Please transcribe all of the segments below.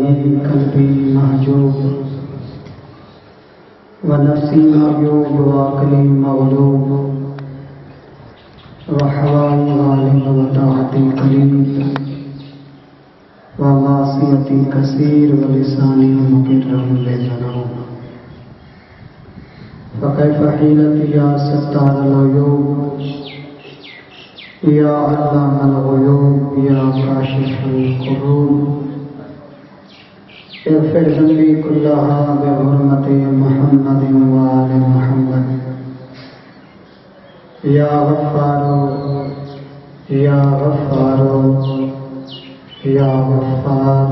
قلبي محجوب ونفسي معيوب وعقلي مغلوب وحوائي غالب وطاعتي قليل ومعصيتي كثير ولساني مقر للذنوب فكيف حيلتي يا ستار العيوب يا علام الغيوب يا كاشف الكروب اغفر ذنبي كلها بحرمة محمد وآل محمد يا غفار يا غفار يا غفار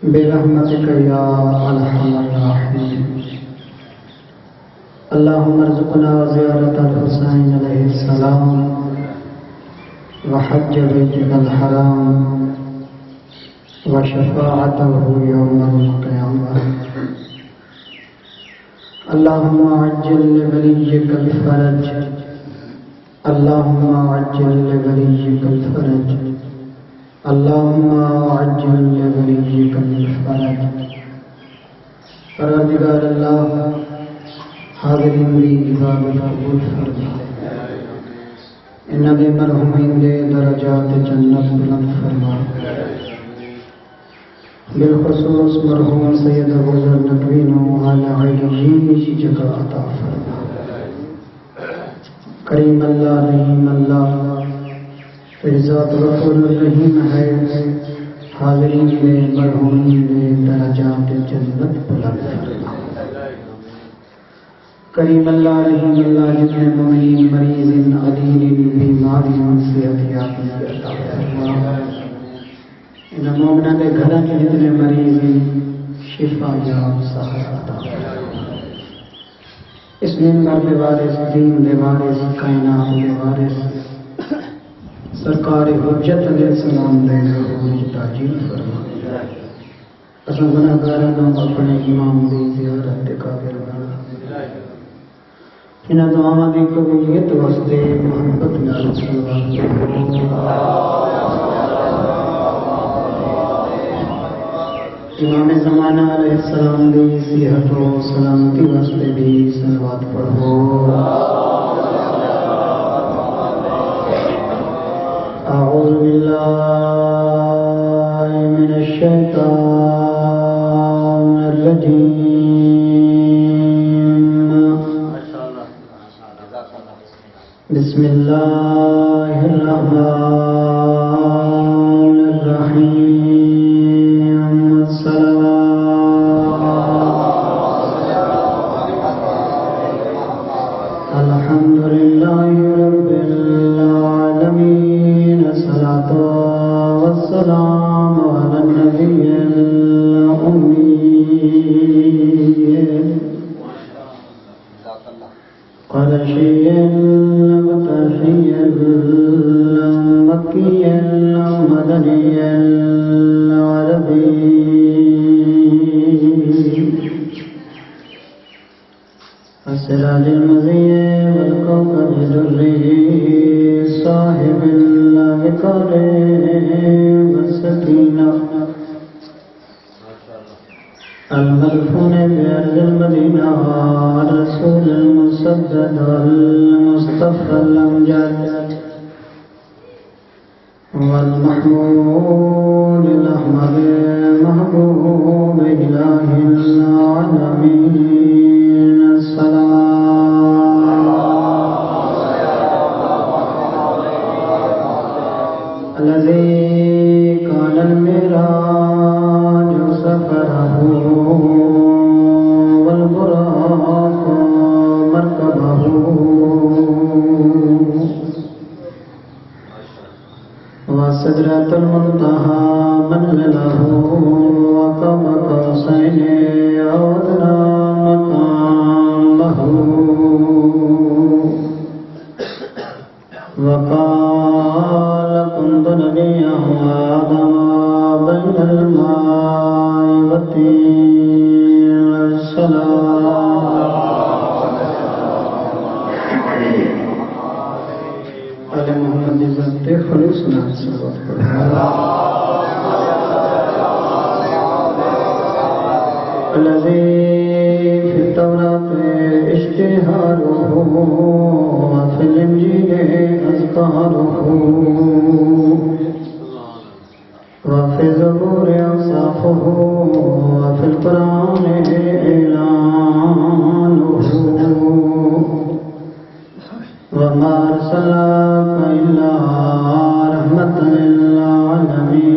برحمتك يا أرحم الراحمين اللهم ارزقنا زيارة الحسين عليه السلام وحج بيتك الحرام وشفاعته يوم القيامة اللهم عجل لوليك الفرج اللهم عجل لوليك الفرج اللهم عجل لوليك الفرج پروردگار اللہ حاضرین دی عبادت قبول فرما انہاں دے مرحومین دے درجات جنت بلند فرما بالخصوص مرحوم سید ابو ذر نقوین و آل علیین کی جگہ عطا فرما کریم اللہ رحیم اللہ تیری ذات غفور الرحیم ہے حاضرین دے مرحومین دے درجات جنت بلند فرما کریم اللہ رحیم اللہ جتنے مومنین مریض علیل بیماریوں صحت یابی عطا فرما ان مومنہ کے گھروں کے جتنے مریض شفا یاب صحت عطا فرما اس منبر دے وارث دین دے وارث کائنات دے وارث سرکار حجت علیہ السلام دے روح تاجیل فرما اساں گناہگاراں نوں اپنے امام دی زیارت دے قابل بنا انہاں دعاواں دی قبولیت واسطے محبت نال صلوات امام زمانہ علیہ السلام دی صحت و سلامتی واسطے بھی صلوات پڑھو اعوذ باللہ من الشیطان الرجیم بسم اللہ الرحمن الرحیم الحمد للہ رب العالمین الصلاۃ والسلام علی النبی الأمی قرشی مطہری مکی مدنی عربی السراج المضيء والكوكب الدري صاحب الوقار والسكينة المدفون بأرض المدينة الرسول المسدد المصطفى الأمجد والمحمود الأحمد محبوب إله العالمين السلام الذي كان المعراج سفره والبراق مركبه وسدرة المنتهى منزله وقاب قوسين أو أدنى مقامه وقال كنت نبيا وآدم بين الماء والطين السلام على محمد ذات خلصنا صلوات الذي في التوراة اشتهاره وفي الإنجيل أذكاره وفي الزبور أوصافه وفي القرآن إعلانه وما أرسلناك إلا رحمة للعالمين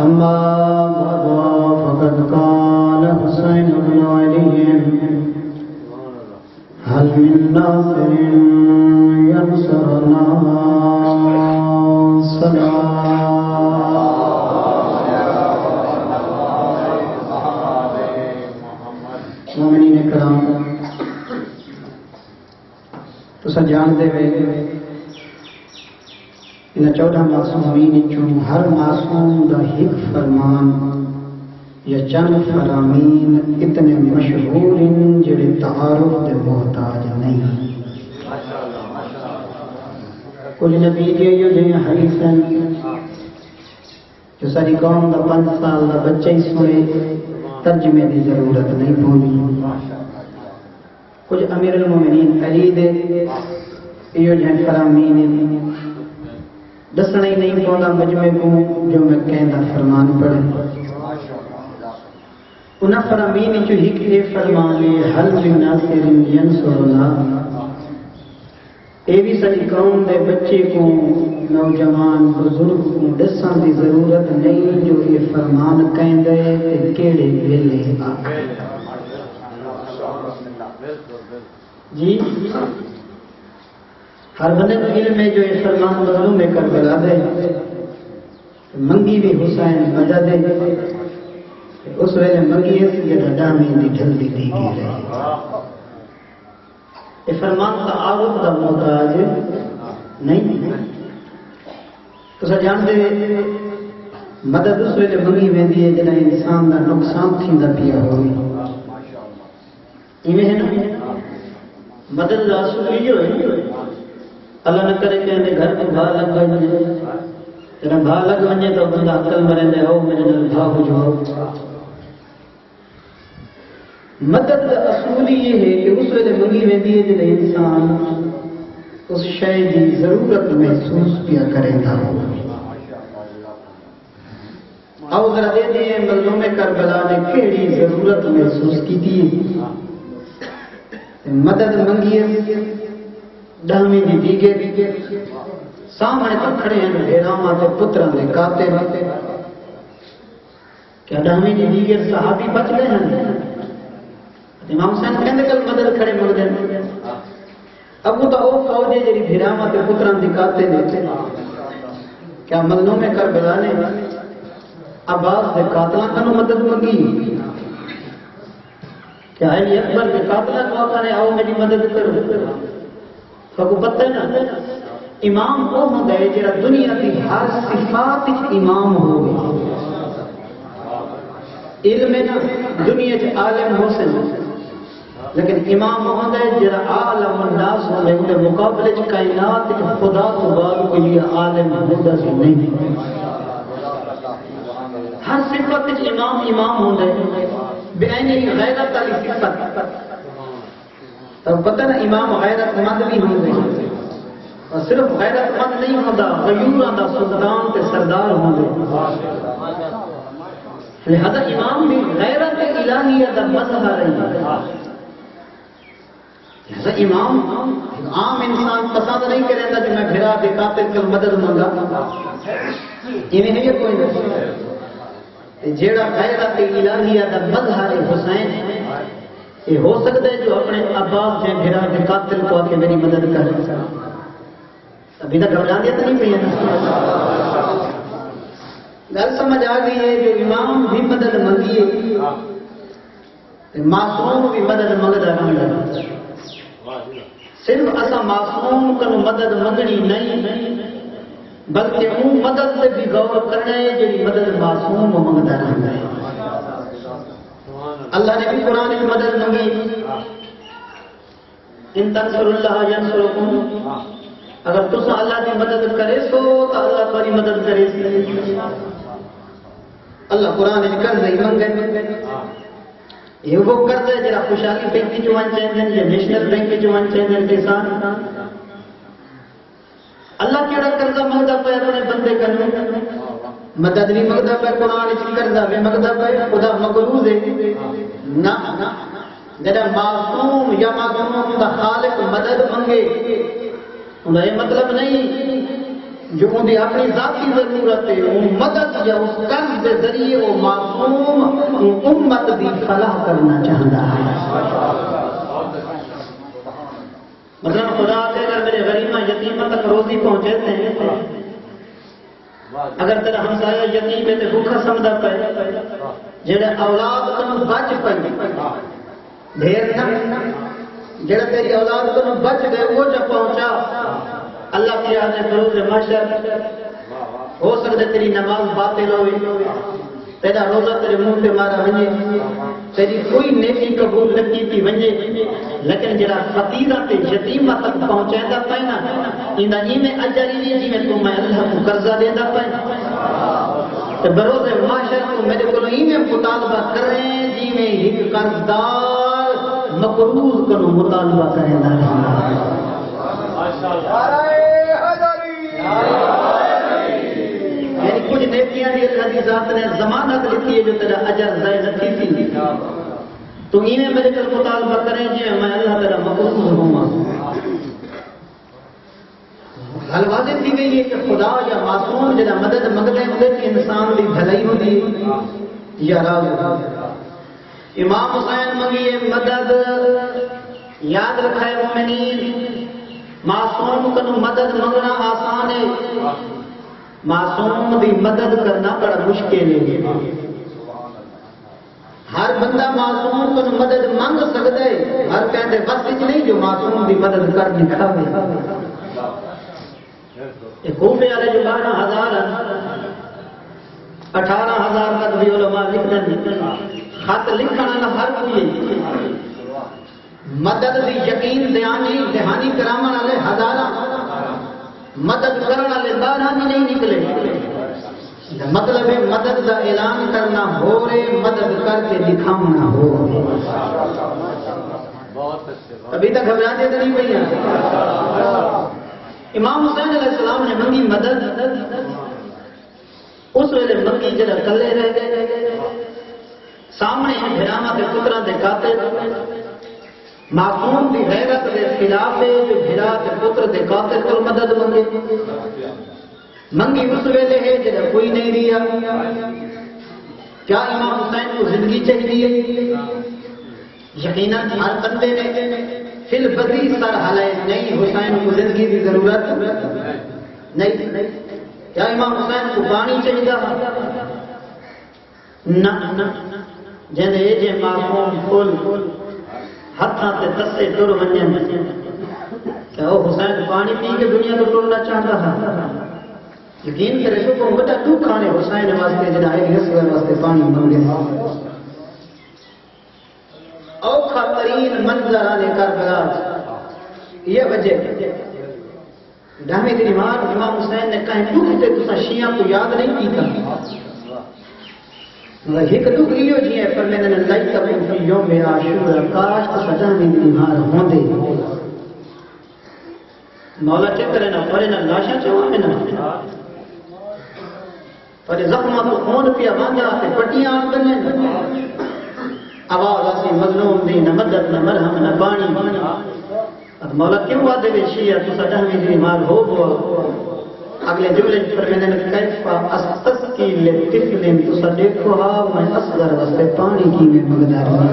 أما بعد فقد قال حسين بن علي هل من ناصر ينصرنا مومنین کرام تساں جانتے ہوئے ان 14 معصومین چوں ہر معصوم دا ایک فرمان یا چند فرامین اتنے مشہور ہیں جڑے تعارف دے محتاج نہیں. کچھ نبی کے جو حدیث ہیں جو ساری قوم دا 5 سال دا بچہ ہی سنے ترجمے دی ضرورت نہیں پوندی. کچھ امیر المومنین علی دے یہ جن فرامین دسنا ہی نہیں پوندا مجمع کو جو میں کہندا فرمان پڑھے. انہاں فرامین جو ایک یہ فرمان ہے حل من ناصر ینصرنا. اے بھی ساری قوم دے بچے کو نوجوان بزرگ کو دسن دی ضرورت نہیں جو یہ فرمان کہندے تے کیڑے ویلے آ جی. ہر بندے کو علم ہے جو یہ فرمان مظلوم کربلا دے منگی بھی حسین مدد دے اس ویلے منگی اس یہ ڈامی دی جلدی دی گئی رہی. یہ فرمان تعارف دا محتاج نہیں. تو جانتے مدد اس ویلے منگی ویندی ہے جنہیں انسان دا نقصان تھیندا پیا ہوئی. ایویں ہے نا مدد دا اصول یہ ہے اللہ نہ کرے کہ گھر میں بھا لگ ونے تیرا بھا لگ ونے تو بندہ عقل مرندے ہو میرے نال بھا ہو جاؤ. مدد دا اصول یہ ہے کہ اس ویلے منگی ویندی ہے جنہیں انسان اس شے دی ضرورت محسوس پیا کریندا ہو. آؤ ذرا دے دیں مظلوم کربلا نے کیڑی ضرورت محسوس کی تھی. مدد منگی ڈامی دی دیگے سامنے تو کھڑے ہیں بھیڑاں تے پتراں دے کاتے کیا ڈامی دی دیگے صحابی بچ گئے ہیں. امام حسین کہندے کل مدد کھڑے مل گئے. ابو تو او فوجی جڑی بھیڑاں تے پتراں دے کاتے نے کیا مظلوم کربلا نے عباس دے قاتلاں کنوں مدد منگی؟ کہ علی اکبر کے قاتلہ کو آقا نے آؤ میری مدد کرو. فکو پتہ نا امام وہ ہوتا ہے جڑا دنیا کی ہر صفات امام ہوگی. علم نا دنیا کے عالم ہو سن لیکن امام ہوتا ہے جڑا عالم الناس ہوتا ہے انہیں مقابلے کائنات خدا تو بعد کوئی عالم ہوتا سے نہیں. ہر صفت امام ہوتا ہے بہنی غیرت علی صفت. تو پتہ نا امام غیرت مند بھی ہوندے اور صرف غیرت مند نہیں ہوتا غیوراں دا سلطان تے سردار ہوندے. لہذا امام بھی غیرت الہیہ دا مظہر ہے. لہذا امام عام انسان پسند نہیں کرتا جو میں پھرا کے قاتل کل مدد منگا. یہ نہیں ہے کوئی نہیں. جیڑا غیرت الہیہ دا مظہر حسین یہ ہو سکتا ہے جو اپنے عباس سے بھرا کے قاتل کو آ کے میری مدد کر. ابھی تک گھبراہٹ تو نہیں پئی ہے. گل سمجھ آ گئی ہے جو امام بھی مدد منگیے معصوم بھی مدد منگتا رہنا. صرف اسا معصوم کو مدد منگنی نہیں بلکہ وہ مدد سے بھی غور کرنا ہے جی مدد معصوم منگتا رہنا ہے. اللہ نے بھی قرآن کی مدد منگی ان تنصر اللہ ینصرکم اگر تسا اللہ کی مدد کرے سو تو اللہ تمہاری مدد کرے سی. اللہ قرآن قرض ہی منگے. یہ وہ قرض ہے جڑا خوشحالی بینک چ ون چاہتے یا نیشنل بینک چ ون چاہتے کسان. اللہ کیڑا قرضہ منگتا پہ اپنے بندے کرنے مدد بھی منگتا پہ قرآن قرضہ بھی منگتا پہ خدا مغروض ہے نہ جڑا معصوم یا معصوم دا خالق مدد منگے انہیں یہ مطلب نہیں جو ان کی اپنی ذاتی ضرورت ہے وہ مدد یا اس قرض کے ذریعے وہ معصوم امت کی فلاح کرنا چاہتا ہے. مثلا خدا سے اگر میرے غریبہ یتیمہ تک روزی پہنچے ہیں اگر تیرا ہمسایہ یتیم ہے تو بھوکا سمجھا پہ جڑے اولاد تم بچ پہ ڈھیر نہ جڑا تیری اولاد تم بچ گئے وہ جب پہنچا اللہ کی آنے بروز محشر ہو سکتے تیری نماز باطل ہوئی تیرا روزہ تیرے منہ پہ مارا ونجے تیری کوئی نیکی قبول نہ کی ونجے لیکن جڑا فقیرہ تے یتیمہ تک پہنچائندا پئے نا ایندا ایویں اجر ہی جی میں تو میں اللہ کو قرضہ دیندا پئے تے بروز محشر کو میرے کو ایویں مطالبہ کریں جی میں ایک قرضدار مقروض کو مطالبہ کریندا ہے. ماشاءاللہ یعنی کچھ نیکیاں دی اللہ ذات نے ضمانت لکھی ہے جو تیرا اجر ضائع نہ تھی تو انہیں میرے کل مطالبہ کریں جی میں اللہ تیرا مقروض ہوں. حل واضح تھی گئی ہے کہ خدا یا معصوم جنہیں مدد منگتے ہوئے کہ انسان کی بھلائی ہوتی یا راز. امام حسین منگیے مدد یاد رکھائے مومنین معصوم کو مدد منگنا آسان ہے معصوم بھی مدد کرنا بڑا مشکل ہے. ہر بندہ معصوم کو مدد مانگ سکتا ہے ہر کہتے بس نہیں جو معصوم بھی مدد کر دکھاوے. کوفے والے جو 12,000 18,000 تک بھی علماء لکھتے ہیں خط لکھنا والا ہر کوئی مدد دی یقین دہانی کرامن والے ہزاراں مدد کرنے والے 12 بھی نہیں نکلے. مطلب ہے مدد کا اعلان کرنا ہو رہے مدد کر کے دکھانا ہو رہے. ابھی تک گھبراتے تو نہیں پہ. امام حسین علیہ السلام نے منگی مدد اس ویلے منگی جڑا کلے رہ گئے سامنے بھراواں کے پتراں دے قاتل معصوم دی غیرت دے خلاف ہے جو بھرا کے پتر دے قاتل کو مدد منگے منگی اس ویلے ہے جب کوئی نہیں رہا. کیا امام حسین کو زندگی چاہیے؟ یقیناً ہر بندے نے فی البدی سر ہلائے نہیں حسین کو زندگی کی ضرورت نہیں. کیا امام حسین کو پانی چاہیے؟ نہ جن جے معصوم فل ہاتھاں تے تسے ٹر ونجن کیا وہ حسین پانی پی کے دنیا کو ٹرنا چاہتا تھا؟ یقین کرے تو کو بڑا دکھ کھانے حسین واسطے جڑا ہے اس واسطے پانی منگے. اوکھا ترین منظر آنے کربلا یہ وجہ ڈھامی دی امام حسین نے کہیں دکھ تے تسا شیعہ کو یاد نہیں کیتا ایک دکھ لیو جی ہے پر میں نے لائی کا بھی یوم عاشورا کاش تو سجانے دی مار ہوندے مولا چکرے نہ پرے نہ لاشاں چوانے نہ پر زخمہ تو خون پیا باندھا تے پٹیاں بنے آواز اسی مظلوم دی نہ مدد نہ مرہم نہ پانی. اب مولا کیوں وعدے دے شیعہ تو سجانے دی مار ہو گو اگلے جملے پر میں نے کیفا استسقی لطفل تو سا دیکھو ہاں میں اصغر واسطے پانی کی میں مقدار ہوں.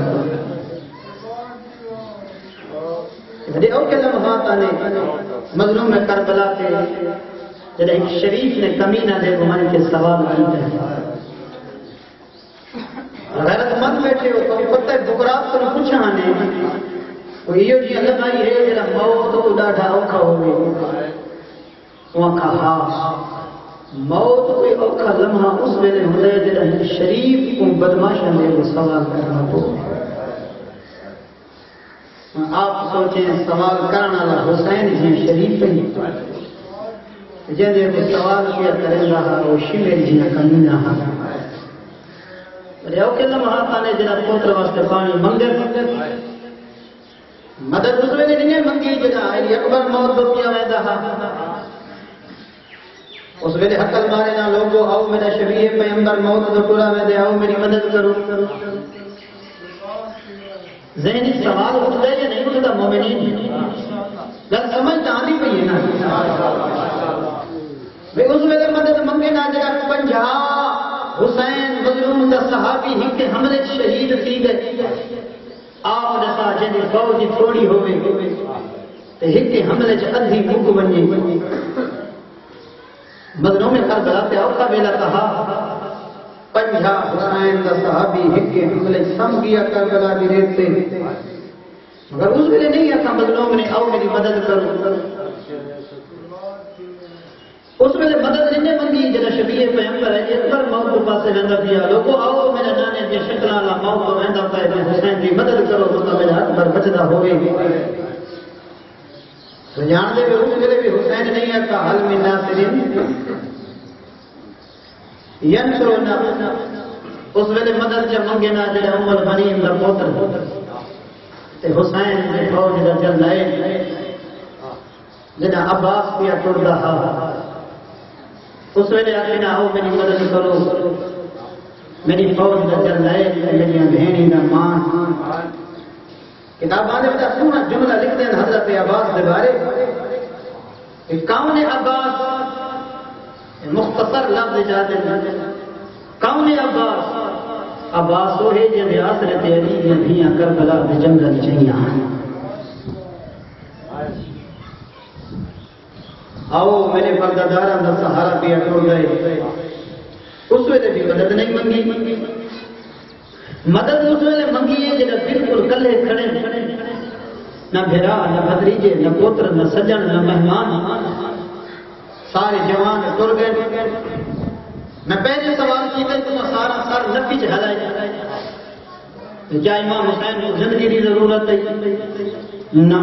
او کے لمحات آنے مظلوم کربلا کے جب ایک شریف نے کمینہ دے گمان کے سوال کیتے ہیں غیرت مند بیٹھے ہو تو پتہ بکرات کو پوچھانے وہ یہ جی اللہ بھائی ہے جڑا موت کو ڈاڈھا اوکھا ہوگی وہاں کہا موت کوئی اوکھا لمحہ اس ویلے ہوندے جڑا شریف کو بدماشاں دے وہ سوال کرنا ہو. آپ سوچیں سوال کرنا حسین جی شریف ہی جیسے کو سوال کیا کریں رہا وہ شمیر جی کمینہ ہاں ریاو کے لمحہ تانے جنہ پوتر واسطے پانی منگر مدد دوسرے نے نہیں منگی جنہ علی اکبر موت دو کیا ویدہ اس ویلے حقل مارے نہ لوگو آؤ میرا شبیہ پیمبر موت دو ٹورا ویدے آؤ میری مدد کرو ذہنی سوال اٹھتا ہے یا نہیں اٹھتا مومنین لگ سمجھ آنی پئی ہے نا اس ویلے مدد منگے نہ جگہ 50 حسین مظلوم دا صحابی ہی کے حملے شہید تھی گئے آپ دسا جنی فوجی تھوڑی ہوئے تے ہی کے حملے چ ادھی مک بنی مظلوم کربلا تے اوکھا ویلا کہا 50 حسین دا صحابی ہی کے حملے سم گیا کربلا دی ریت سے مگر اس ویلے نہیں آتا مظلوم نے آؤ میری مدد کرو اس ویلے مدد نہیں منگی جنہ شبیہ پیغمبر ہے اکبر موت کو پاسے رہندا پیا لوگو آؤ میرے نانے دی شکل والا موت کو رہندا پیا حسین دی مدد کرو تو میرا اکبر بچدا ہوئے تو جان دے اس ویلے بھی حسین نہیں آتا حل من ناصرین ینصرنا اس ویلے مدد جب منگے نہ جڑے ام البنین دا پوتر تے حسین دے فوج دا جل لائے جنہ عباس پیا ٹردا ہا اس ویلے آخری آؤ میری مدد کرو میری فوج دا جل لائے میری بہنی دا مان کتاب آنے بتا سونا جملہ لکھتے ہیں حضرت عباس دے بارے کہ کون عباس مختصر لفظ جاتے ہیں کون عباس عباس وہ ہے جب آسرت علی دیا کربلا دے جنگل چاہیے آؤ میرے پرداداران دا سہارا پیا ٹوٹ گئے اس ویلے بھی مدد نہیں منگی مدد اس ویلے منگی ہے جنہ بالکل کلے کھڑے نہ بھیرا نہ بھتریجے نہ پوتر نہ سجن نہ مہمان سارے جوان ٹر گئے میں پہلے سوال کیتے تم سارا سر نفی چلائے کیا امام حسین کو زندگی کی ضرورت ہے نہ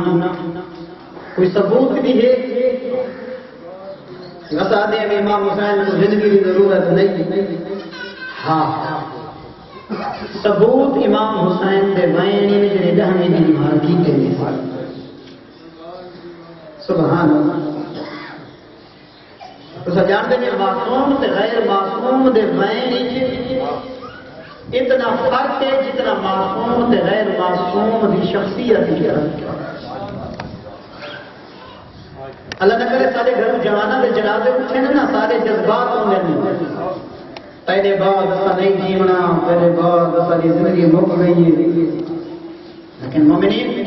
کوئی ثبوت بھی ہے بتا دیں امام حسین کو زندگی کی ضرورت نہیں ہاں ثبوت امام حسین دے وائنی میں جنہیں دہمی دی مارکی کے لیے سبحان اللہ تو سجان دے معصوم تے غیر معصوم دے وائنی اتنا فرق ہے جتنا معصوم تے غیر معصوم دی شخصیت کی اللہ نہ کرے سارے گھر جوانہ دے جنازے اٹھے نا سارے جذبات ہونے نہیں پہلے بعد ایسا نہیں جیونا پہلے بعد ایسا زندگی مک گئی ہے لیکن مومنین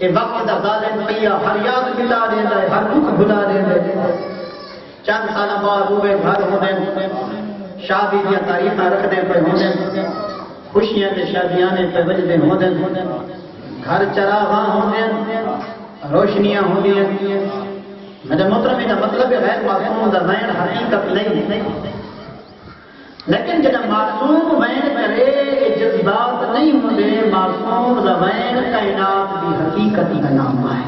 یہ وقت دا ظالم پیا ہر یاد بلا دینا ہے ہر دکھ بلا دینا ہے چند سال بعد ہوئے گھر ہونے شادی دیا تاریخیں رکھنے پہ ہونے خوشیاں دے شادیاں پہ وجدے ہونے گھر چراغاں ہونے روشنیاں ہونے میرے محترم کا مطلب ہے غیر معصوم دا وین حقیقت نہیں لیکن جب معصوم وین کرے جذبات نہیں ہوتے معصوم دا وین کائنات کی حقیقت کا نام ہے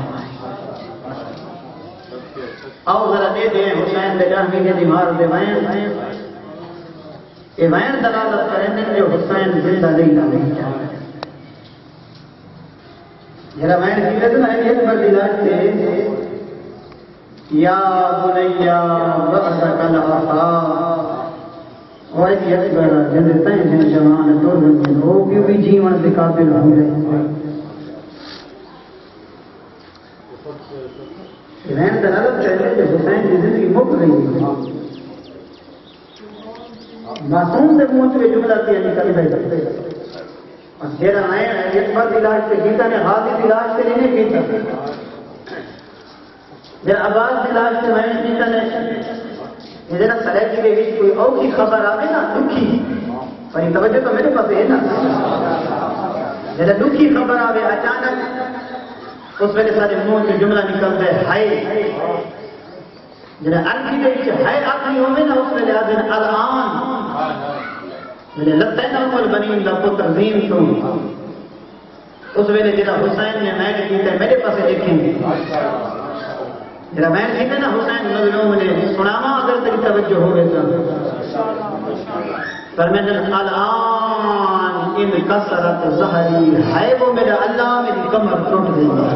آؤ ذرا دے دیں حسین دے جہمی کے دیمار دے وین یہ وین دلالت کرنے جو حسین زندہ نہیں لگے جرا وین کی وجہ ہے ایک بار دلاتے یا بنیا وقتک العفا ویسی اکبر جن تین جن جوان ٹور گئے ہو کیوں بھی جیون سے قابل ہو گئے رہن دلالت کہتے کہ حسین کی زندگی مک گئی معصوم سے منہ سے جملہ کیا نکل گئے اور جیرا آئے ایک بار علاج سے گیتا نے حاضر علاج سے نہیں کیتا جب عباس علاج سے میں گیتا نے جیسے نا سلیٹی کے بیچ کوئی اور کی خبر آئے نا دکھی پر یہ توجہ تو میرے پاس ہے نا جیسے دکھی خبر آئے اچانک اس ویلے سارے منہ سے جملہ نکلتا ہے ہائے جیسے عربی کے بیچ ہائے آخری ہوئے نا اس ویلے آدھے الان جیسے لگتا ہے نا ام البنین دا پتر زین تو اس ویلے جیسے حسین نے میں نے کیتا ہے میرے پاس دیکھیں گے میرا بہن ٹھیک ہے نا حسین مظلوم نے سناوا اگر تیری توجہ ہو گئی تو فرمایا الان ان کسرت ظہری ہے وہ میرا اللہ میری کمر ٹوٹ گئی ہے.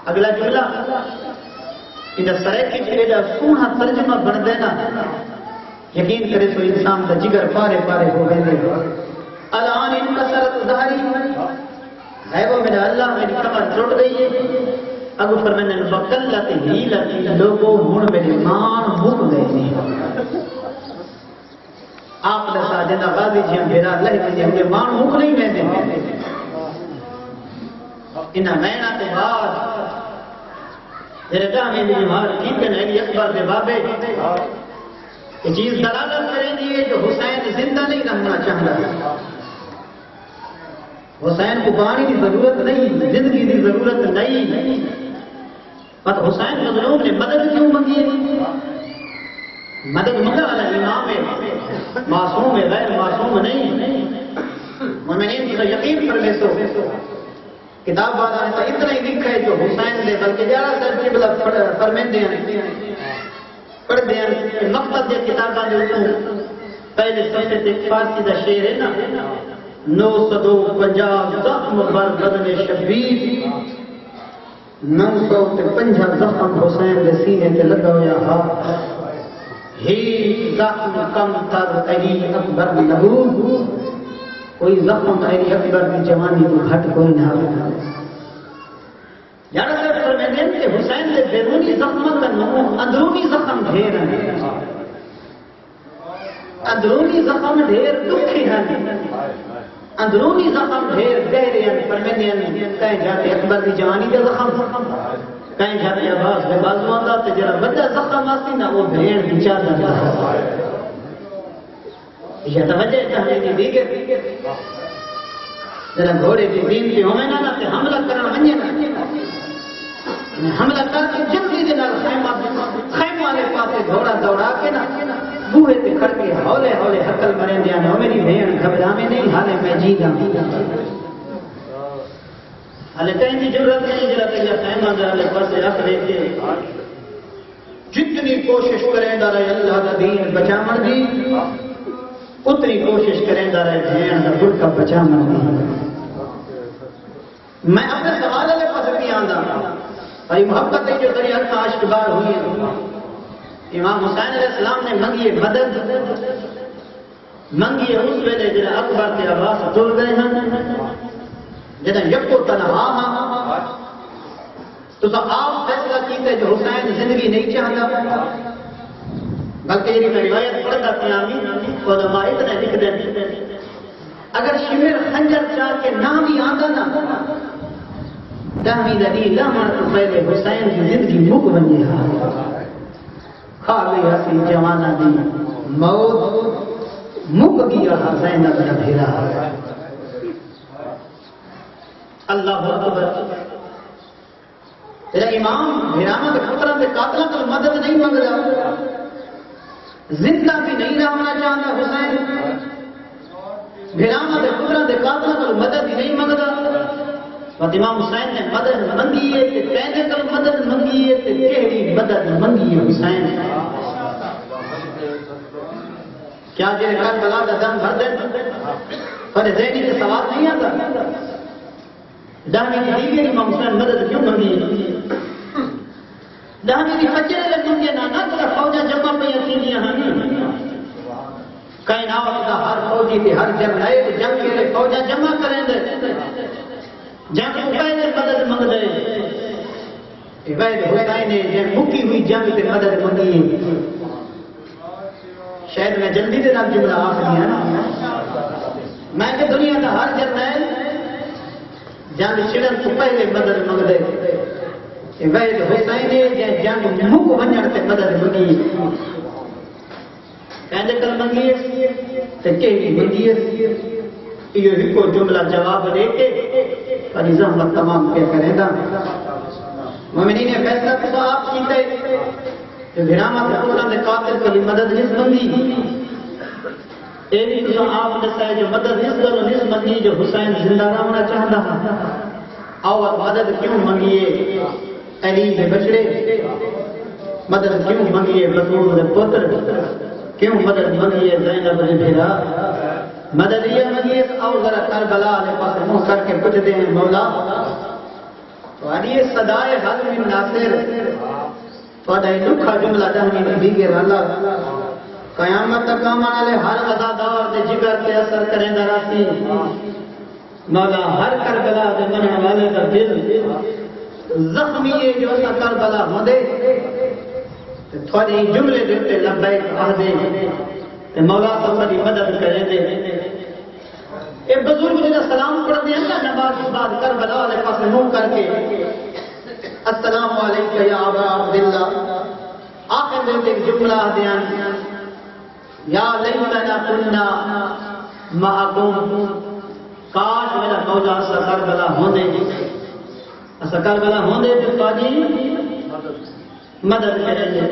اگلا جملہ ان سریکی جیڑا سونا ترجمہ بن دینا یقین کرے تو انسان کا جگر پارے پارے ہو گئے. الان ان کسرت ظہری ہے وہ میرا اللہ میری کمر ٹوٹ گئی ہے. اگو فرمانے بقلت ہیلتی لوگوں ہن میرے مان مک گئے ہیں. آپ دسا جنہ غازی جی ہم بھیرا لہ کے ہم مان مک نہیں میں دیں انہاں نینا کے بعد درگاہ میں بیمار کی کہ علی اکبر کے بابے یہ چیز دلالت کریں گی جو حسین زندہ نہیں رہنا چاہتا. حسین کو پانی کی ضرورت نہیں زندگی کی ضرورت نہیں پر حسین مظلوم نے مدد کیوں منگی؟ مدد منگا والا امام ہے معصوم ہے غیر معصوم نہیں. مومنین کو یقین کر لے سو کتاب والا نے اتنا ہی لکھا ہے جو حسین نے بلکہ زیادہ تر قبلہ فرمیندے ہیں پڑھ دیں مقصد یہ کتاباں جو پہلے صفحے سے فارسی کا شعر ہے نا 950 زخم بر بدن شبیر 950 زخم حسین کے سینے تے لگا ہوا ہاتھ ہی زخم کم تر علی اکبر لہو کوئی زخم علی اکبر کی جوانی کو گھٹ کوئی نہ یار سر فرماتے ہیں کہ حسین سے بیرونی زخم کا نمو اندرونی زخم ڈھیر ہیں. اندرونی زخم ڈھیر دکھی ہیں اندرونی زخم ڈھیر گہرے ہیں. فرماتے ہیں کہیں جاتے اکبر کی جوانی کے زخم کہیں جاتے عباس کے بازو آتا تو جرا بڑا زخم آتی نا وہ بھیڑ کی چادر یہ توجہ چاہنے کی دیگر ذرا گھوڑے کی دین کی ہوئے نا کہ حملہ کرنا بنیے نا حملہ کر کے جلدی دینا خیم والے پاسے گھوڑا دوڑا کے نا بوہے تے کھڑ کے ہولے ہولے حقل مریں دیا نا میری بھیڑ گھبرا میں نہیں حالے میں جی گا حالے کہیں کی ضرورت نہیں جرا کہ خیمہ دے پاسے رکھ دے کے جتنی کوشش کریں دا رہے اللہ کا دین بچا من دی اتنی کوشش کریں دا رہے بھیڑ دا خود کا بچا من دی. میں اپنے سوال علیہ پاس بھی آندھا اور محبت ہے جو تری حق عاشق بار ہوئی ہے. امام حسین علیہ السلام نے منگی مدد منگی اس ویلے جنہیں اکبر کے عباس تل گئے ہیں جنہیں یکو تنہا تو آپ فیصلہ کیتے جو حسین زندگی نہیں چاہتا بلکہ یہ روایت پڑھتا قیامی علماء اتنے لکھ دیں اگر شمر خنجر چاہ کے نہ بھی آتا نا دہمی نبی لہمن تو پہلے حسین کی زندگی مک بنی ہے کھا گئی حسی جوانہ دی موت مک گیا حسین اپنا بھیرا. اللہ اکبر تیرا امام بھیرامہ کے پترہ کے قاتلہ کو مدد نہیں مانگ رہا زندہ بھی نہیں رہنا چاہتا حسین بھیرامہ کے پترہ کے قاتلہ کو مدد بھی نہیں مانگ رہا. امام حسین نے مدد منگی ہے کہ کہنے کل مدد منگی ہے کہ کہڑی مدد منگی ہے حسین کیا جنہیں کل بلا کا دم بھر دیں پر ذہنی سے سوال نہیں آتا دہمی کی دیگر امام حسین مدد کیوں منگی ہے دہمی کی فجر لگن کے نانا ترہ فوجہ جمع پہ یقینیاں ہیں کہیں ناوت کا ہر فوجی تھی ہر جنگ ہے جنگ کے لئے فوجہ جمع کریں دے جنگ کو پہلے مدد منگ دے وید حسین نے جنگ مکی ہوئی جنگ سے مدد منگی شاید میں جلدی دے نام جملہ آخری ہے میں کہ دنیا کا ہر جرنیل جنگ چھڑن تو پہلے مدد منگ دے وید حسین نے جنگ مک ونجن سے مدد منگی کہنے کل منگی ہے تو کہی منگی ہے یہ ہی کو جملہ جواب دے کے پری زحمت تمام کیا کرے گا. مومنین نے فیصلہ تو آپ کیتے کہ بھیرامہ کے پترہ نے قاتل کو مدد نس منگی ایک تو آپ نے سائے جو مدد نس کرو نس منگی جو حسین زندہ رہنا چاہتا اور مدد کیوں منگیے علی کے بچڑے، مدد کیوں منگیے بطول کے پتر، کیوں مدد منگیے زینب نے بھیرا، مدد یہ منگیے او ذرا کربلا نے پاس منہ کر کے پوچھتے ہیں مولا تو یہ صدائے حضرت ناصر تھوڑا دکھا جملہ دہنی نبی کے رالا قیامت تک آمن والے ہر عزادار دے جگر تے اثر کریں دراسی مولا ہر کربلا دے منع والے کا دل زخمی ہے جو سا کربلا ہوں دے تھوڑی جملے دیتے لبیک آہ دے مولا تو ساری مدد کریں دے ایک بزرگ جنہیں سلام پڑھ دیا نماز کے بعد کربلا والے پاس منہ کر کے السلام علیکم یا ابا عبداللہ آخر دیتے ایک جملہ دیان یا لیتنا کننا معکم کاش میرا مولا اسا کربلا ہوندے اسا کربلا ہوندے تو تاجی مدد کریں گے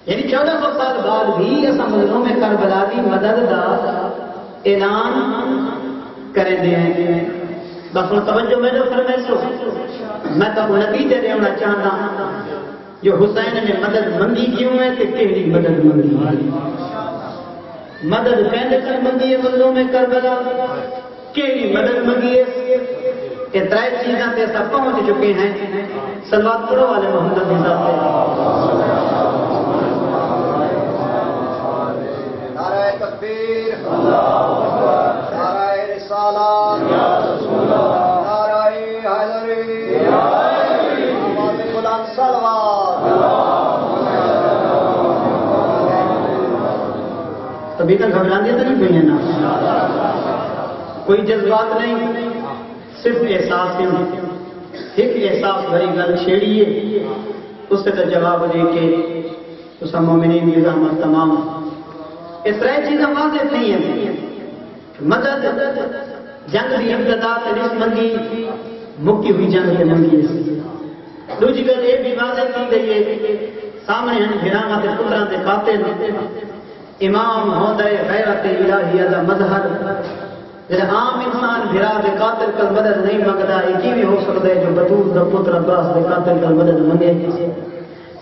یعنی 1400 سال بعد بھی اسا مظلوم کربلا کی مدد دا اعلان کریں دے ہیں بس توجہ میرے فرمیسو میں تو نتیجے دے ہونا چاہتا جو حسین نے مدد منگی کیوں ہے کہ کہڑی مدد منگی مدد کہنے کر منگی ہے مظلوم کربلا کہڑی مدد منگی ہے یہ ترائے چیزاں تے سب پہنچ چکے ہیں صلوات پڑھو والے محمد صاحب نعرہ تکبیر نعرہ رسالت نعرہ حیدری آواز بلند صلوات ابھی تک گھبرانے تو نہیں ہوئی ہے نا کوئی جذبات نہیں صرف احساس ہے ایک احساس بھری گل چھیڑیے اس سے تو جواب دے کے اس مومنین کی رحمت تمام اس طرح چیزیں واضح نہیں ہیں مدد جنگ کی ابتدا سے نہیں منگی مکی ہوئی جنگ سے منگی دوسری گل یہ بھی واضح کی گئی ہے سامنے ہیں گراما کے پترا کے قاتل امام ہوندے غیرت الہی دا مظہر جڑا عام انسان بھرا دے قاتل کل مدد نہیں منگتا یہ کی بھی ہو سکتا ہے جو بطول دا پتر عباس دے قاتل کل مدد منگے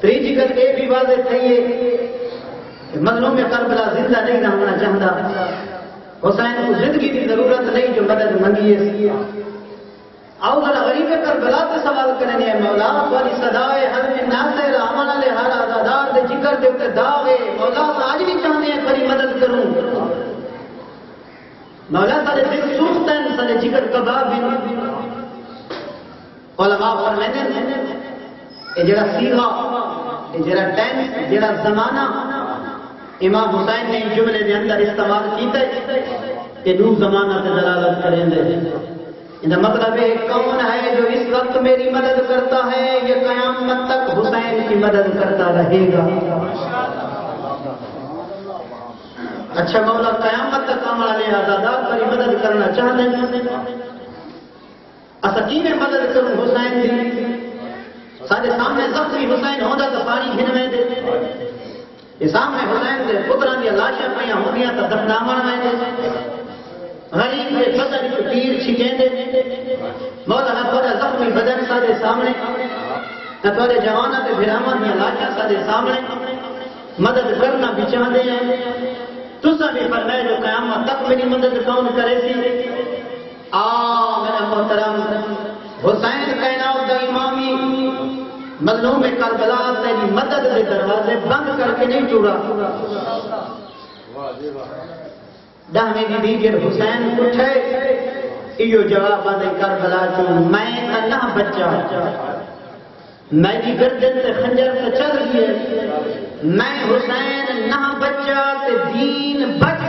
تیسری گل یہ بھی واضح تھی ہے کہ مظلوم کربلا زندہ نہیں رہنا چاہتا حسین کو زندگی کی ضرورت نہیں جو مدد منگی ہے اور غریب کربلا سے سوال کرنے ہیں مولا تھوڑی صدائے حضرت ناصر آمن والے ہر عزادار دے جگر دے اوپر داغ ہے مولا آج بھی چاہتے ہیں بڑی مدد کروں مولا سارے دل سوکھتا ہے سارے جگر کباب بھی علماء فرماتے ہیں یہ جڑا سیغہ یہ جڑا ٹائم جڑا زمانہ امام حسین نے جملے کے اندر استعمال کیتا ہے کہ دور زمانہ سے دلالت کریں دے ان کا مطلب ہے کون ہے جو اس وقت میری مدد کرتا ہے یہ قیامت تک حسین کی مدد کرتا رہے گا اچھا مولا قیامت تک ہمارے آزادار پر مدد کرنا چاہتے ہیں اسکی میں مدد کروں حسین کی سارے سامنے زخمی حسین ہوتا تو پانی گھنوے دے یہ سامنے حسین کے پتران کی لاشیں پہ ہوندیاں تو دفنامن میں غریب کے بدن کو تیر چھکیں دے مولا نہ تھوڑا زخمی بدن سارے سامنے نہ تھوڑے جوانہ کے بھرامن یا لاشیں سارے سامنے مدد کرنا بھی چاہتے ہیں تو سب فرمائے جو قیامت تک میری مدد کون کرے سی میرا محترم حسین کائنات دا امامی مظلوم کربلا تیری مدد کے دروازے بند کر کے نہیں چھوڑا دہمی بی بی کے حسین اٹھے ایو جواب دے کربلا کی میں اللہ بچہ میری گردن سے خنجر سے چل گئی میں حسین نہ بچہ تے دین بچ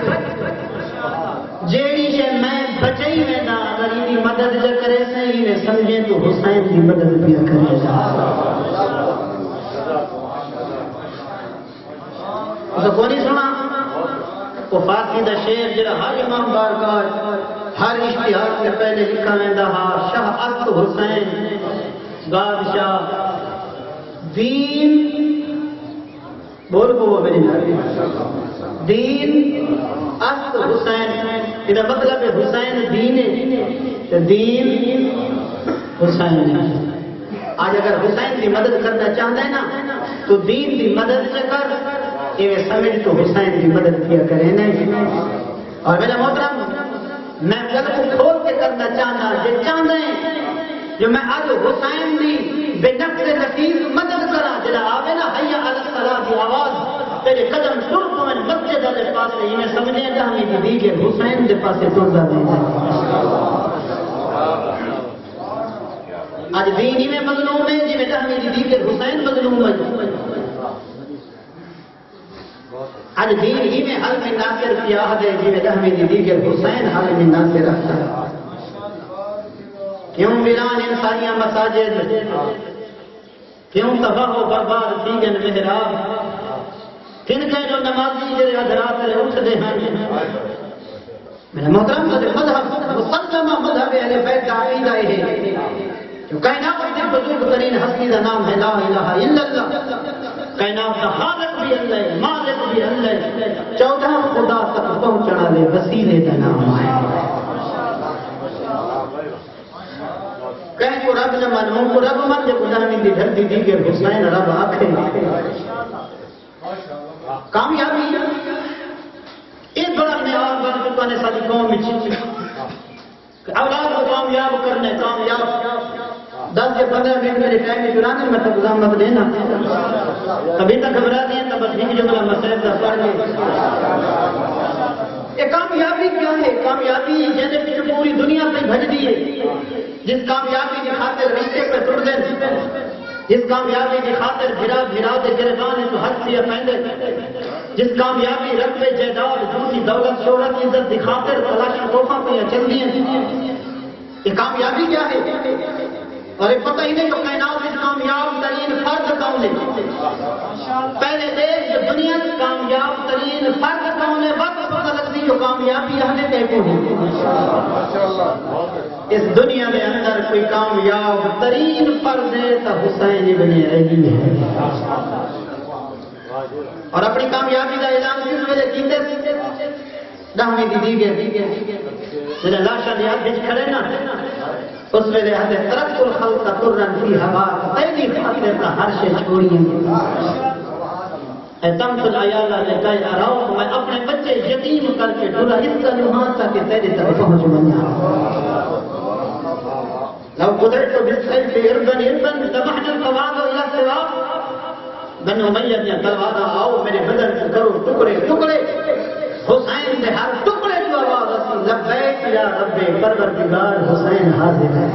جیڑی شے میں بچائی میں نہ غریبی مدد جو کرے سے ہی سمجھے تو حسین کی مدد بھی کرے گا تو کوئی سنا وہ فارسی دا شعر جڑا ہر امام بارگاہ ہر اشتہار کے پہلے لکھا ویندا ہا شاہ است حسین بادشاہ دین بول کو میری دین است حسین یہ مطلب ہے حسین دین ہے دین حسین آج اگر حسین کی مدد کرنا چاہتا ہے نا تو دین کی مدد سے کر یہ سمجھ تو حسین کی مدد کیا کرے نہیں. اور میرا محترم میں گل کو کھول کے کرنا چاہنا یہ چاہتے ہیں جو میں آج حسین کی بے نقص نفیس مدد کرا جڑا آوے نا حیا علی الصلاۃ کی آواز تیرے قدم سر کو میں مسجد والے پاسے یہ سمجھے کہ ہمیں دی کہ حسین کے پاسے ٹرتا نہیں. آج دین ہی میں مظلوم ہے جی میں ہمیں دی کہ حسین مظلوم ہے. آج دین ہی میں حل میں ناصر کی عہد ہے جی میں ہمیں دی کہ حسین حل میں ناصر رکھتا ہے. کیوں ویران انسانیاں مساجد کیوں تباہ و برباد تھی گن محراب کن کے جو نمازی جڑے حضرات لے اٹھ دے ہیں. میرا محترم مذہب مسلمہ مذہب اہل بیت کا عقیدہ ہے جو کائنات کی بزرگ ترین ہستی کا نام ہے لا الہ الا اللہ. کائنات کا خالق بھی اللہ ہے مالک بھی اللہ ہے. 14 خدا تک پہنچنا لے وسیلے کا نام ہے. کہیں کو رب نہ منو کو رب من جو خداوند دی دھرتی دی کہ حسین رب آکھے کامیابی ایک بڑا معیار بن چکا ہے ساری قوم میں. اولاد کو کامیاب کرنے کامیاب 10 سے 15 منٹ میرے ٹائم میں چرانے میں تک مت دینا کبھی تک گھبرا دیں تب بس ایک جملہ مسائل کا پڑھ لیں. یہ کامیابی کیا ہے؟ کامیابی جیسے کہ پوری دنیا سے بھج دی ہے. جس کامیابی کی خاطر رشتے پہ ٹوٹ گئے جس کامیابی کی خاطر بھرا دے گربان تو حد سے پہلے جس کامیابی رقبے جائیداد جھوٹی دولت شہرت عزت کی خاطر تلاشی توفہ پہ چل دی ہیں. یہ کامیابی کیا ہے؟ اور یہ پتہ ہی نہیں کہ کائنات میں کامیاب ترین فرد کون ہے. پہلے دیکھ جو دنیا کی کامیاب ترین فرد کون ہے وقت پتہ لگتی جو کامیابی ہمیں کہتے ہیں. اس دنیا میں اندر کوئی کامیاب ترین فرد ہے تو حسین ابن علی ہے. اور اپنی کامیابی کا اعلان کس وجہ کیتے 10ویں دی گئے جنہیں لاشا نے ہاتھ بچ کھڑے نا اس ویلے ہاتھ ترک الخلق ترن فی ہوا تیری خاطر کا ہر شے چھوڑیے. اے تمت العیال لکای اراؤ میں اپنے بچے یتیم کر کے ڈھولا اس کا لوہاں تاکہ تیری طرف پہنچ بنیا. لو قدرت بالسيف اربن ذبحنا القواعد الى الصراط بن امیہ نے تلوار آؤ میرے بدن کو کرو ٹکڑے ٹکڑے. حسین نے ہر ٹکڑے کی آواز اسی لبیک یا رب پروردگار حسین حاضر ہے.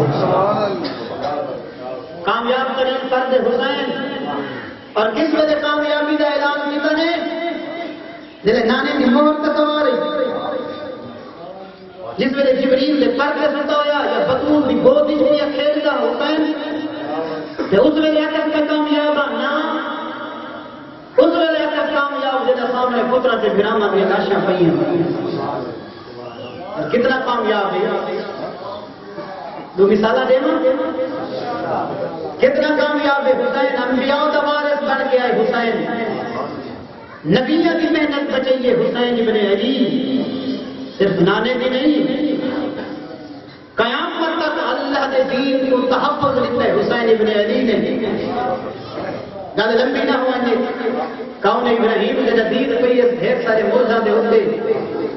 کامیاب ترین فرد حسین. اور کس وجہ کامیابی کا اعلان کیا نے جلے نانے کی موت کا سوار ہے جس ویلے جبریل نے پر کے ستا ہویا یا بطول کی گود میں کھیلتا حسین تے اس ویلے اکثر کا کامیاب نہ اس ویلے اکثر کامیاب جدا سامنے پترا تے گراما دی لاشاں پئیاں. کتنا کامیاب ہے دو مثالہ دینا کتنا کامیاب ہے حسین. انبیاء کا وارث بن کے آئے حسین. نبیوں کی محنت بچائیے حسین ابن علی. صرف نانے بھی نہیں قیامت تک اللہ نے دین کو تحفظ دیتا ہے حسین ابن علی نے. گل لمبی نہ ہوئے کون ابراہیم کے جدید پہ یہ ڈھیر سارے مرزا دے ہوتے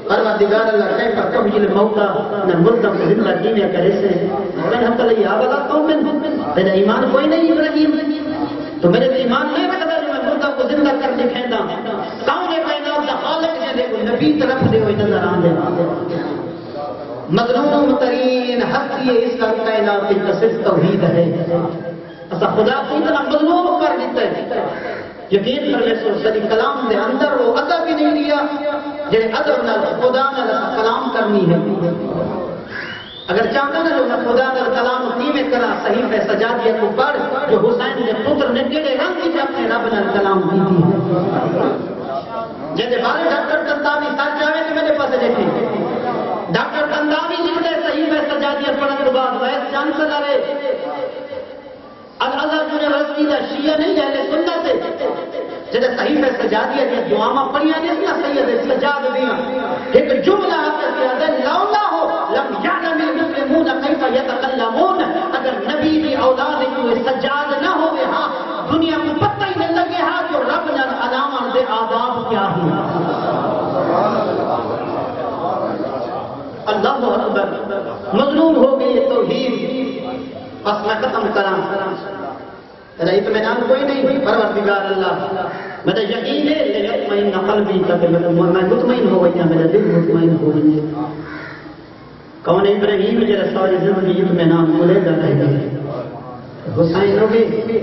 پروردگار اللہ کہے پر تحیی الموتى نہ مردہ کو زندہ کینے کرے سے مولانا ہم کہا یہ آبادا قوم تیرا ایمان کوئی نہیں ابراہیم تو میرے ایمان نہیں رکھتا جو میں مردہ کو زندہ کر دکھائیں کون کائنات کا خالق جیسے کوئی نبی طرف دے ہوئے نظر آن دے. مظلوم ترین ہستی اس کا کائنات کی صرف توحید ہے. ایسا خدا کو اتنا مظلوم کر دیتا ہے. یقین کر لے سو صدی کلام دے اندر وہ ادب بھی نہیں لیا جنہیں ادب نہ خدا نہ کلام کرنی ہے. اگر چاہتا نا جو خدا نہ کلام کی میں کرا صحیح سجادیت کو پڑھ جو حسین کے پتر نے کیڑے رنگ کی اپنے رب نہ کلام کی تھی. جیسے بارے ڈاکٹر تنداوی ساتھ جاوے تو میرے پاس دیکھیں ڈاکٹر تنداوی لکھتے صحیح سجادیت پڑھنے کے بعد ویس چانسلر ہے الازہر یونیورسٹی کا شیعہ نہیں ہے سنت ہے جیسے صحیح سجادیت کی دعاواں پڑھیاں جس نہ سید سجاد دیاں ایک جملہ حضرت لولا ہو لم یعلم المسلمون کیف یتکلمون. اگر نبی اولاد کوئی سجاد نہ ہوئے ہاں دنیا کو پتہ ہی نہیں لگے ہاں جو رب نال علامات دے آداب کیا ہوں. اللہ اکبر. مظلوم ہو گئی توحید. بس میں ختم کراں. میرا اطمینان کوئی نہیں پروردگار اللہ میرا یقین ہے لیکن قلبی تک میں مطمئن ہو گئی میرا دل مطمئن ہو گئی. کون ابراہیم جرا ساری زندگی اطمینان کو لے جاتا ہے. حسین ہو گئے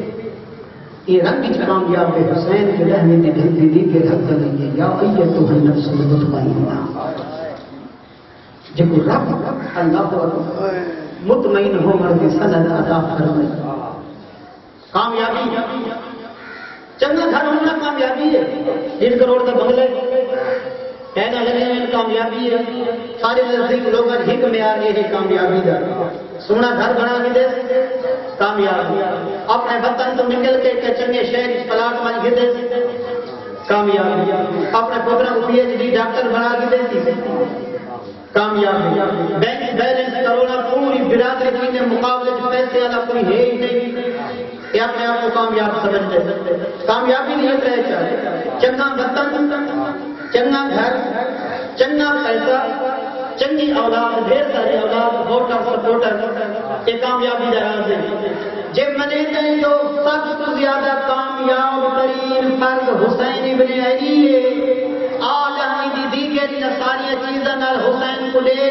یہ رنگ کی کامیاب ہے. حسین کے رہنے کی دل کے رکھ دیں یا ایتھا النفس المطمئنہ جب رب اللہ مطمئن ہو مرد سند عطا فرمائے. کامیابی چنگا گھر ہونا کامیابی ہے. 1.5 کروڑ کا بنگلے کہنا لگے میں کامیابی ہے. سارے نزدیک لوگ ہک میں آ گئے ہیں کامیابی دا. سونا گھر بنا کے دے کامیابی. اپنے وطن تو نکل کے چنگے شہر پلاٹ بن کے دے کامیابی. اپنے پتر کو PhD ڈاکٹر بنا کے دے کامیابی. بینک بیلنس کروڑا پوری برادری کے مقابلے میں پیسے والا کوئی ہے ہی نہیں. یہ اپنے آپ کو کامیاب سمجھتے. کامیابی نہیں رہ چاہے چنگا وطن چنگا گھر چنگا پیسہ چنگی اولاد ڈھیر سارے اولاد ووٹر سپورٹر یہ کامیابی کا راز ہے. جب منے گئے جو سب سے زیادہ کامیاب ترین فرد حسین ابن علی ہے. آج ہمیں دیگر نہ ساری چیزیں نہ حسین کو لے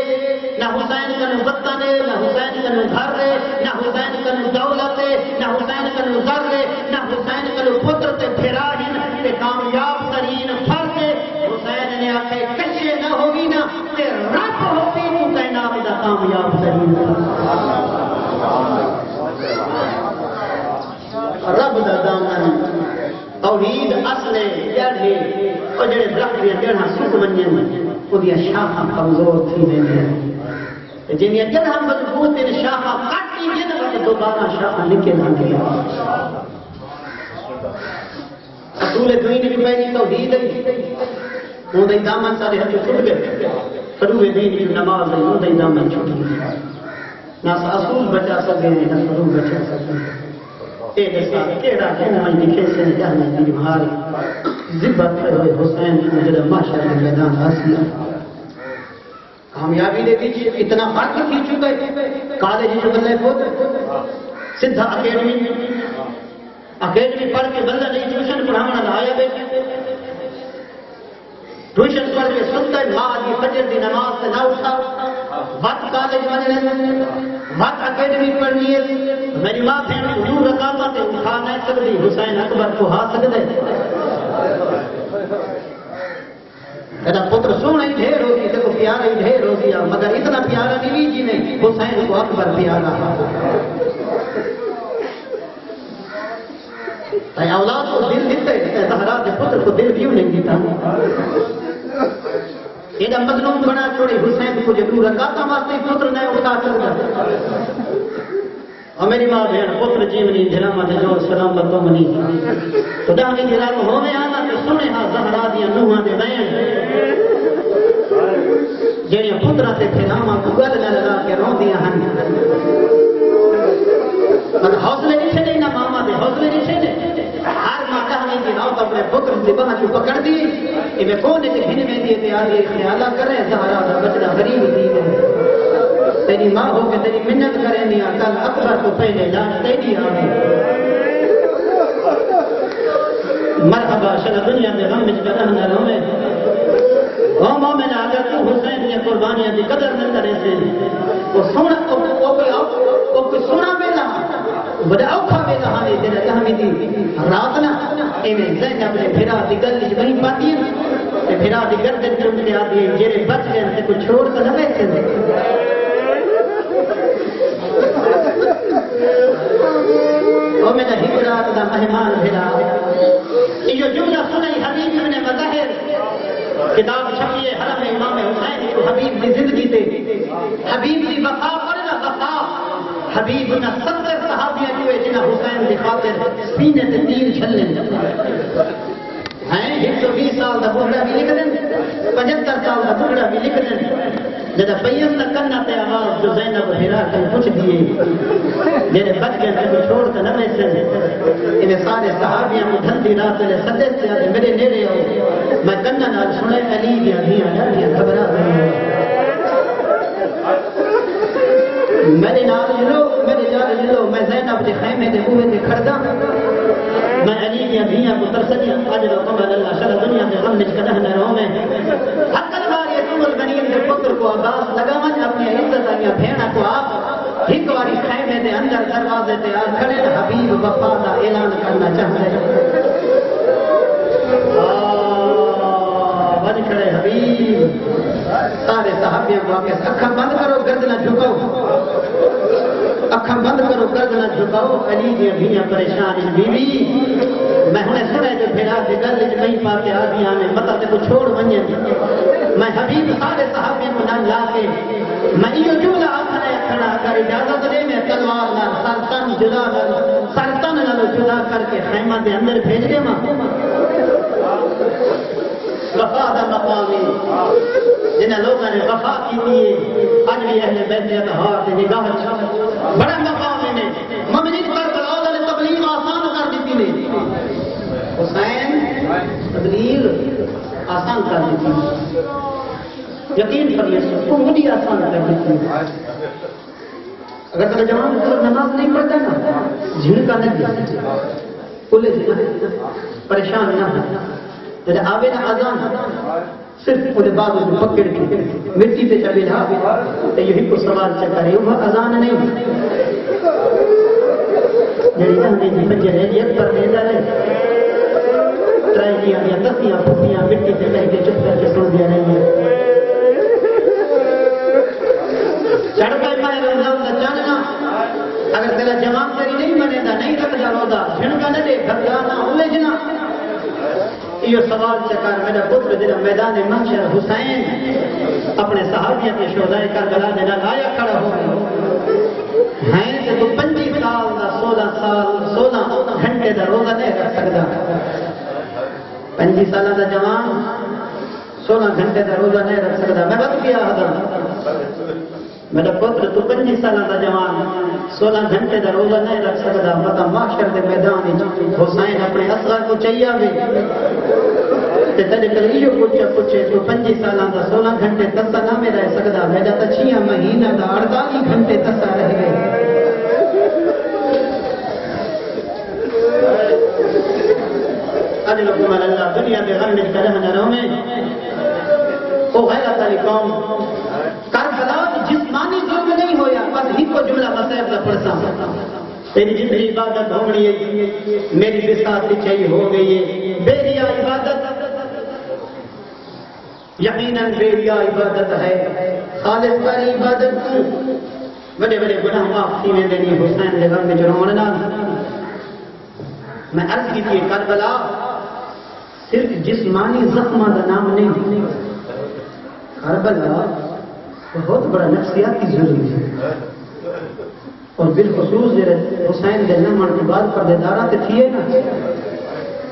نہ حسین کا وطن ہے نہ حسین کا گھر ہے نہ حسین کا دولت ہے نہ حسین کا گھر ہے نہ حسین کا پتر تے پھرا ہن تے کامیاب ترین فرد ہے. حسین نے آکھے کچے نہ ہوگی نا تے رب ہوگی تو کائنات دا کامیاب ترین رب دا دامن توحید اصل جڑے اور جڑے درخت دیا جڑاں سک ونجن اودیاں شاخاں کمزور تھی ویندیاں جنیاں جڑاں مضبوط ان شاخاں کٹی وین تے دوبارہ شاخاں نکل آندیاں. اصول دین بھی پہلی توحید ہے. اون دے دامن سارے ہتھ چھٹ گئے. فروغ دین کی نماز ہے اون دے دامن چھٹ گئے. نہ اصول بچا سکے نہ فروغ بچا سکے. ایک ساتھ کیڑا میں لکھے سے جانے کی بیمار ذبح ہوئے حسین جب ماشاء اللہ میدان حاصل کامیابی دے پیچھے اتنا فرق کی چکا ہے. کالج جو بندے پہنچے سیدھا اکیڈمی پڑھ کے بندہ نہیں ٹیوشن پڑھانا لایا بیٹھے. ٹیوشن پڑھ کے سنتا ہے ماں دی فجر دی نماز سے نہ اٹھا وقت کالج بننے وقت اکیڈمی پڑھنی ہے. میری ماں بہن حضور رکعتاں تے اٹھا نہیں سکتی حسین اکبر کو ہا سکدے. میرا پتر سونا ہی ڈھیر ہوگی دیکھو پیارا ہی ڈھیر ہو گیا مگر اتنا پیارا نہیں جی نے حسین کو اکبر پیارا. اے اولاد کو دل دیتے زہرا کے پتر کو دل کیوں نہیں دیتا. یہ مظلوم بنا چھوڑی حسین کو جب رکعتاں واسطے پتر نے اٹھا سکتا. اور میری ماں بہن پتر جیونی جرامہ دے جور سلامت تو منی تو دہنی جرام ہونے آنا تو سنے ہاں زہرا دیا نوہاں دے بین جیڑیاں پترہ تے تھے نامہ کو گل نہ لگا کے رو دیا ہن. مگر حوصلے نہیں چھے نہ ماما دے حوصلے نہیں چھے. ہر ماں کہانی کی نوت اپنے پتر سے بہا کی پکڑ دی کہ میں کون ہے کہ بھین میں دیے تے آدھے خیالہ کریں زہرا دا بچڑا غریب دی ہے. تیری ماں ہو کے تیری منت کریں دیا کل اکبر کو پہلے لاش تیری آگے. مرحبا شل دنیا میں غم مجھ بدہ نہ روے. وہ مومن اگر تو حسین کی قربانیاں دی قدر نہ کرے سے وہ سونا کوئی سونا بیلا بڑا اوکھا بیلا ہمیں دینا کہمی دی رات نہ ایمیں زین اپنے پھرا دی گل وہیں پاتی ہے پھرا دی گردن چمتے آتی ہے جیرے بچ گئے سے کچھ چھوڑ کر نہ بیٹھے دے. وہ میرا ہجرات دا مہمان بھیڑا. یہ جو جملہ سنائی حبیب ابن مظاہر کتاب چھپی ہے حرم امام حسین کو حبیب کی زندگی تے حبیب کی وفا پڑھنا وفا حبیب نہ 70 صحابیاں جو جنہ حسین کی خاطر سینے تے تیر چھلنے ہیں. 120 سال دا بوڑھا بھی لکھ دیں 75 سال دا بوڑھا بھی لکھ دیں جدا پیس نہ کرنا تے آواز جو زینب بھیرا کر پوچھ دیے جڑے بچ گئے تے چھوڑ تے نہ ویسن انہیں سارے صحابیاں کو دھندی رات لے سدے سے میرے نیڑے آؤ میں کنا نال سنے علی دی دھیاں ڈاڈیاں گھبرا گئی میرے نال جلو میں زینب دے خیمے دے بوئے تے کھڑدا میں علی دی دھیاں کو ترسدیاں اجر قبل اللہ شر دنیا دے غم وچ کدہ نہ رہو میں حق الواری ام البنین دے پتر کو عباس لگاون اپنی عزت آیا بھیڑا کو آپ ایک واری خیمے دے اندر دروازے تے آ کھڑے حبیب وفا دا اعلان کرنا چاہتے بن کھڑے حبیب سارے صحابیوں کو آکے اکھاں بند کرو گرد نہ جھکاؤ اکھاں بند کرو گرد نہ جھکاؤ علی دی دھیاں پریشان بیوی میں ہنے سنے جو پھیرا دے گل وچ نہیں پاتے آدیاں نے مطلب تے کو چھوڑ ونجے میں حبیب سارے صحابیوں کو نہ لا کے میں یہ جملہ آکھنا کھڑا کر اجازت دے میں تلوار نال سرتن جدا سرتن نال جدا کر کے خیمہ دے اندر بھیج دے ماں وفا دا مقامی جنہیں لوگوں نے وفا کی دیئے اج بھی اہل بیت اطہار سے نگاہ بڑا مقامی نے مملک کربلا نے تبلیغ آسان کر دیتی نے حسین تبلیغ آسان کر دیتی یقین کریے کو مجھے آسان کر دیتی اگر تیرا جوان نماز نہیں پڑھتا نا جھڑکا نہیں پریشان نہ جب آوے نا آزان صرف وہ بعد میں پکڑ کے مٹی پہ چلے جا تو یہی کو سوال چکا رہے وہ آزان نہیں جڑی اندھی دی بجے ریت پر لے جا رہے ٹرائیاں یا دسیاں پھٹیاں مٹی پہ لے کے چپ کر کے سن دیا نہیں چڑھ پہ میں رمضان کا چاہنا اگر تیرا جواب تیری نہیں بنے گا نہیں رکھ جا روزہ جھنکا نہ دے گھبرانا ہو لے جنا یہ سوال چکر میرا پتر جڑا میدان محشر حسین اپنے صحابیوں کے شہدائے کربلا دے نال آیا کھڑا ہو ہیں تے تو 25 سال دا 16 گھنٹے دا روزہ نہیں رکھ سکدا 25 سال دا جوان 16 گھنٹے دا روزہ نہیں رکھ سکدا میں بات کیا حضرت میرا پتر تو 25 سال دا جوان 16 گھنٹے دا روزہ نہیں رکھ سکتا مطلب محشر دے میدان حسین اپنے اصغر کو چاہیے تے تیرے کلیجو پوچھے تو 25 سال دا 16 گھنٹے تسا نہ میں رہ سکتا میرا تو 6 مہینہ دا 48 گھنٹے تسا رہ گئے اجل حکم اللہ دنیا دے غم وچ کرہ نہ رہو میں او غیرت والی قوم کربلا جسمانی ظلم نہیں ہویا بس ہی کو جملہ مسائب کا پڑھتا تیری جتنی عبادت ہو گئی ہے میری بساط چاہیے ہو گئی ہے بیریا عبادت یقیناً بیریا عبادت ہے خالص والی عبادت بڑے بڑے گناہ معاف سینے دینی حسین دے غم میں جڑونا میں عرض کی تھی کربلا صرف جسمانی زخمہ کا نام نہیں کربلا بہت بڑا نفسیاتی ضروری ہے اور بالخصوص حسین دے نمن کے بعد پردیدارہ تے تھیے نا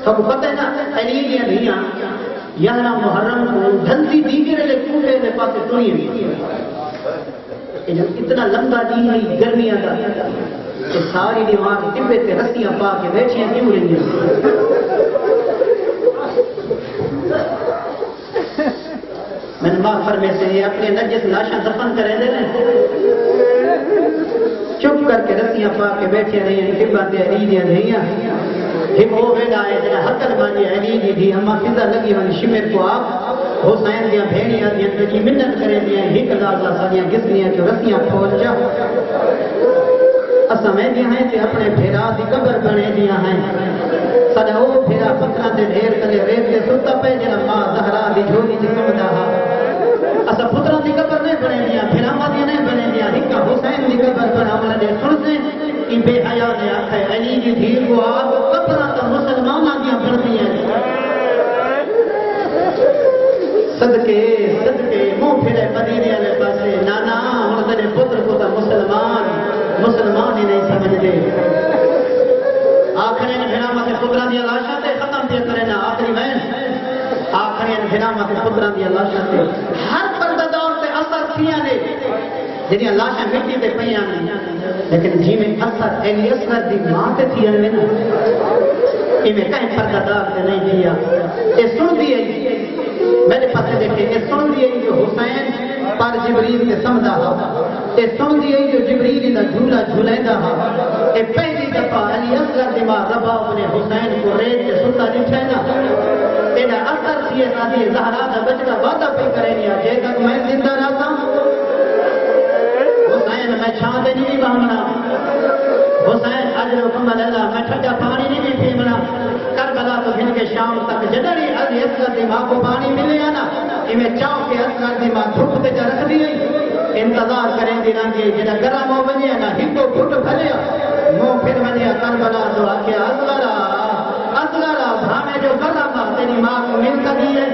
سب کو پتہ ہے نا علی دی دھیاں 11 محرم کو ڈھلتی دیگر لے کوفے دے پاسے ٹری ہوئی کہ جب اتنا لمبا دن ہے گرمیاں دا کہ ساری دیوار ٹبے تے رسیاں پا کے بیٹھیاں کیوں رہی میں ماں فرمے سے اپنے نجس لاشاں دفن کرے دے چپ کر کے رسیاں پا کے بیٹھے رہی ہیں ٹبا تے علی دیاں دھیاں ہم ہو بیٹا ہے جنہ حقل بانی علی دی دی ہما فضا لگی ون شمر کو آپ حسین دیاں بھیڑیاں دیاں تجی منت کرے دیاں ہک لازا سالیاں گسنیاں جو رسیاں پھول جا اسمیں دیاں ہیں کہ اپنے پھیرا دی قبر بنے دیاں ہیں سدا او پھیرا پتھراں تے ڈھیر کلے ریت کے ستا پہ جنہ ماں زہرا دی جھولی دی سمدہ اسا پتھراں دی قبر نہیں بنے دیاں پھیرا ماں دی نہیں بنے دیاں ہکا حسین دی قبر بنا والا دے سنسے کہ بے حیا دے آکھے علی دی دھیر کو آپ قبرہ تا مسلمان آدیاں بڑھتی ہیں صدقے منہ پھرے مدینے والے پاسے نانا ہن تیرے پتر کو تا مسلمان ہی نہیں سمجھ دے آخری انفرامت پتران دی لاشاں تے ختم دے کرے نا آخری انفرامت پتران دی لاشاں تے ہر پردہ دور تے اثر تھیاں نے جنیاں لاشاں مٹی تے پیاں نے لیکن جی میں اثر علی اصغر دی ماں تے تھیاں نے نا یہ میں کہیں پردہ دار تے نہیں دیا یہ سن دیئے میرے پاس دیکھیں یہ سن دیئے جو حسین پر جبریل تے سمدہ ہا یہ سن دیئے جو جبریل دا جھولا جھولائدہ ہا یہ پہلی دفعہ علی اصغر دی ماں ربا اپنے حسین کو ریت تے ستا دکھائے نا تیرا اثر تھی نادی زہرا دا بچڑا وعدہ پہ کریں یا جے تک میں زندہ رہتا حسین میں چھان دے نہیں باہمنا حسین اجر و کمل اللہ میں ٹھنڈا پانی نہیں پیمنا کربلا تو گھن کے شام تک جدڑی علی اصغر دی ماں کو پانی ملے نا میں چاہوں کہ اصغر دی ماں دھوپ تے جا رکھ دی انتظار کریں دی رنگے جنہ گرم ہو بنیا نا ہندو پھٹ بھلیا منہ پھر بنیا کربلا تو آکے اصغرہ بھامے جو گرم ہا تیری ماں کو مل سکی ہے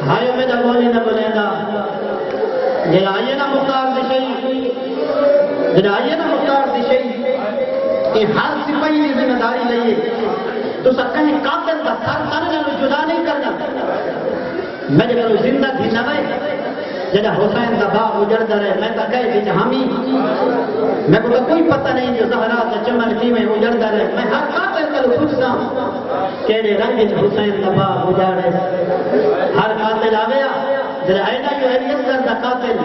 ہائے میں نہ بولی نہ بولے نا جنہ آئیے نا مختار دشئی جنہ آئیے نا مختار دشئی کہ ہر سپاہی نے ذمہ داری لئیے تو سب کہیں قاتل کا سر تنگا جدا نہیں کرنا میں جب زندہ تھی نہ رہے جنہ حسین کا باغ اجڑ رہے میں تو کہے تھی ہمی میں کو کوئی پتہ نہیں جو زہرا کا چمن کی میں اجڑ رہے میں ہر قاتل کا پوچھتا ہوں کہنے رنگ حسین کا باغ اجاڑے ہر قاتل آ گیا جنہ اینا جو علی اصغر کا قاتل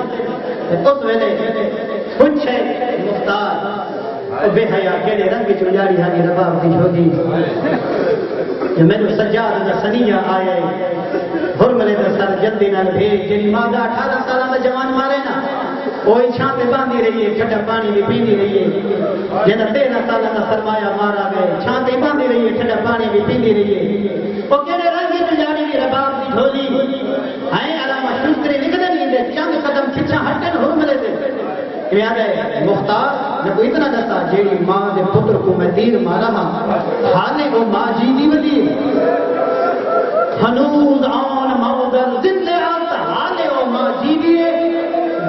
اس ویلے پوچھے مختار بے حیا کہنے رنگ چجاڑی ہانی رباب دی چھوڑی جو میں نے سجاد دا سنیہ آئے حرملے دا سر جلدی نہ بھیج جنی مادہ 18 سالہ دا جوان مارے نا وہی چھان پہ باندھی رہی ہے ٹھنڈا پانی بھی پیندی رہی ہے جنہ 13 سالہ دا سرمایہ مارا گئے چھان پہ باندھی رہی ہے ٹھنڈا پانی بھی پیندی رہی ہے وہ کہنے رنگ چجاڑی بھی رباب دی چھوڑی ہیں علامہ شستری نکلے نہیں دے چند قدم کھچا ہٹن حرملے دے یاد ہے مختار میں کو اتنا دستا جیڑی ماں دے پتر کو میں تیر مارا ہاں حالے وہ ماں جیدی ودی ہنوز آن مودر زندے آتا حالے وہ ماں جیدی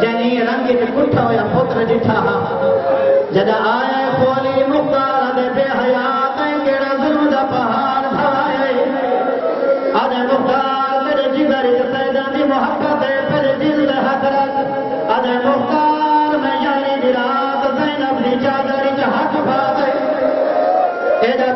جنی رنگی میں کٹھا ہویا پتر جٹھا ہاں جدا آئے خولی مختار دے بے حیات گیڑا ظلم دا پہاڑ بھائے آدھے مختار میرے جگر سیدان دی محبت ہے پھر دل حضرت آدھے مختار رات زینب دی چادری ہاتھ بھاگ ایڈا